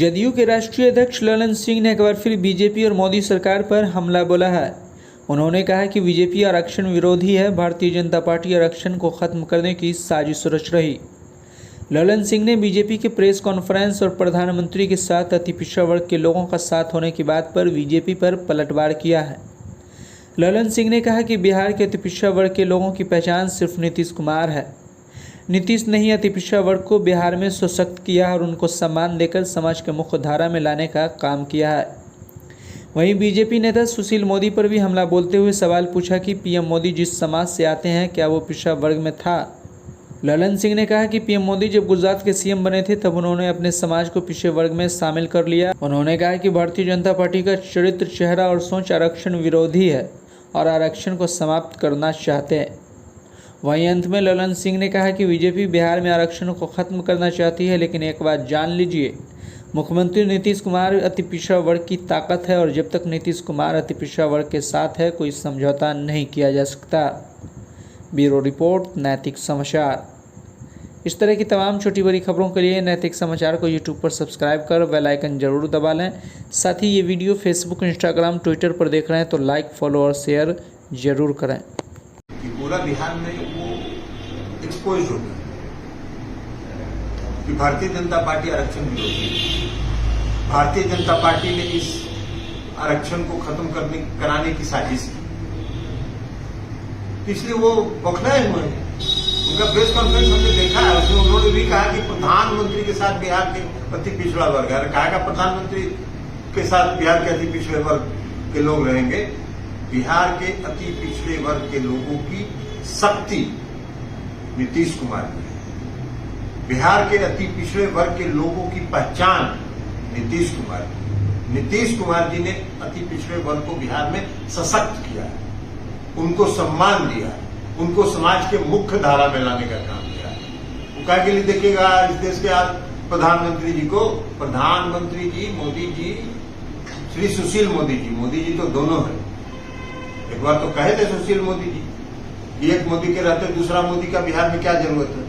जदयू के राष्ट्रीय अध्यक्ष ललन सिंह ने एक बार फिर बीजेपी और मोदी सरकार पर हमला बोला है। उन्होंने कहा कि बीजेपी आरक्षण विरोधी है, भारतीय जनता पार्टी आरक्षण को खत्म करने की साजिश रच रही। ललन सिंह ने बीजेपी के प्रेस कॉन्फ्रेंस और प्रधानमंत्री के साथ अति पिछड़ा वर्ग के लोगों का साथ होने की बात पर बीजेपी पर पलटवार किया है। ललन सिंह ने कहा कि बिहार के अति पिछड़ा वर्ग के लोगों की पहचान सिर्फ नीतीश कुमार है। नीतीश ने ही अति पिछड़ा वर्ग को बिहार में सशक्त किया और उनको सम्मान देकर समाज के मुख्य धारा में लाने का काम किया है। वहीं बीजेपी नेता सुशील मोदी पर भी हमला बोलते हुए सवाल पूछा कि पीएम मोदी जिस समाज से आते हैं क्या वो पिछड़ा वर्ग में था। ललन सिंह ने कहा कि पीएम मोदी जब गुजरात के सीएम बने थे तब उन्होंने अपने समाज को पिछड़े वर्ग में शामिल कर लिया। उन्होंने कहा कि भारतीय जनता पार्टी का चरित्र, चेहरा और सोच आरक्षण विरोधी है और आरक्षण को समाप्त करना चाहते हैं। वहीं अंत में ललन सिंह ने कहा कि बीजेपी बिहार में आरक्षण को खत्म करना चाहती है, लेकिन एक बात जान लीजिए, मुख्यमंत्री नीतीश कुमार अति पिछड़ा वर्ग की ताकत है और जब तक नीतीश कुमार अति पिछड़ा वर्ग के साथ है कोई समझौता नहीं किया जा सकता। ब्यूरो रिपोर्ट, नैतिक समाचार। इस तरह की तमाम छोटी बड़ी खबरों के लिए नैतिक समाचार को यूट्यूब पर सब्सक्राइब कर बेल आइकन जरूर दबा लें। साथ ही ये वीडियो फेसबुक, इंस्टाग्राम, ट्विटर पर देख रहे हैं तो लाइक, फॉलो और शेयर जरूर करें। कि पूरा बिहार में वो एक्सपोज हो गया कि भारतीय जनता पार्टी आरक्षण विरोधी है। भारतीय जनता पार्टी ने इस आरक्षण को खत्म कराने की साजिश की, इसलिए वो बौखलाए हुए हैं। उनका प्रेस कॉन्फ्रेंस हमने देखा है, उसमें उन्होंने भी कहा कि प्रधानमंत्री के साथ बिहार के अति पिछड़ा वर्ग है। कहा प्रधानमंत्री के साथ बिहार के अति पिछड़े वर्ग के लोग रहेंगे। बिहार के अति पिछड़े वर्ग के लोगों की शक्ति नीतीश कुमार की है। बिहार के अति पिछड़े वर्ग के लोगों की पहचान नीतीश कुमार की। नीतीश कुमार जी ने अति पिछड़े वर्ग को बिहार में सशक्त किया है, उनको सम्मान दिया है, उनको समाज के मुख्य धारा में लाने का काम किया है। वो क्या के लिए देखिएगा इस देश के आज प्रधानमंत्री जी को, प्रधानमंत्री जी मोदी जी, श्री सुशील मोदी जी तो दोनों हैं। एक बार तो कहे थे सुशील मोदी जी कि एक मोदी के रहते दूसरा मोदी का बिहार में क्या जरूरत है।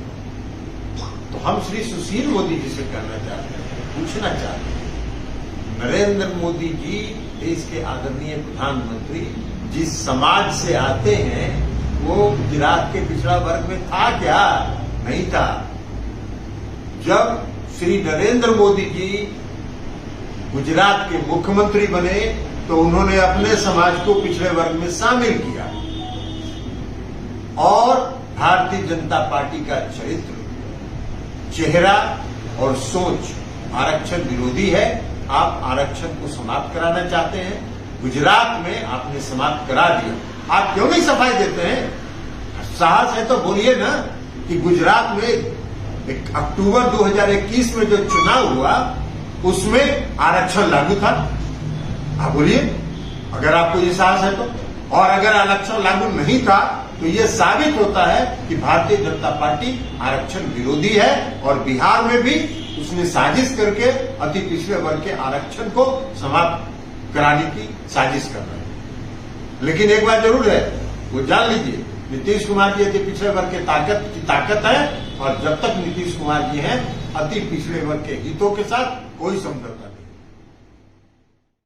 तो हम श्री सुशील मोदी जी से कहना चाहते हैं, पूछना चाहते हैं, नरेंद्र मोदी जी देश के आदरणीय प्रधानमंत्री जिस समाज से आते हैं वो गुजरात के पिछड़ा वर्ग में था क्या? नहीं था। जब श्री नरेंद्र मोदी जी गुजरात के मुख्यमंत्री बने तो उन्होंने अपने समाज को पिछड़े वर्ग में शामिल किया और भारतीय जनता पार्टी का चरित्र, चेहरा और सोच आरक्षण विरोधी है। आप आरक्षण को समाप्त कराना चाहते हैं, गुजरात में आपने समाप्त करा दिया। आप क्यों नहीं सफाई देते हैं? साहस है तो बोलिए ना कि गुजरात में अक्टूबर 2021 में जो चुनाव हुआ उसमें आरक्षण लागू था। आप बोलिए, अगर आपको ये साहस है तो। और अगर आरक्षण लागू नहीं था तो ये साबित होता है कि भारतीय जनता पार्टी आरक्षण विरोधी है और बिहार में भी उसने साजिश करके अति पिछड़े वर्ग के आरक्षण को समाप्त कराने की साजिश कर रहे हैं। लेकिन एक बात जरूर है, वो जान लीजिए, नीतीश कुमार जी अति पिछड़े वर्ग की ताकत है और जब तक नीतीश कुमार जी हैं अति पिछड़े वर्ग के हितों के साथ कोई समझौता नहीं।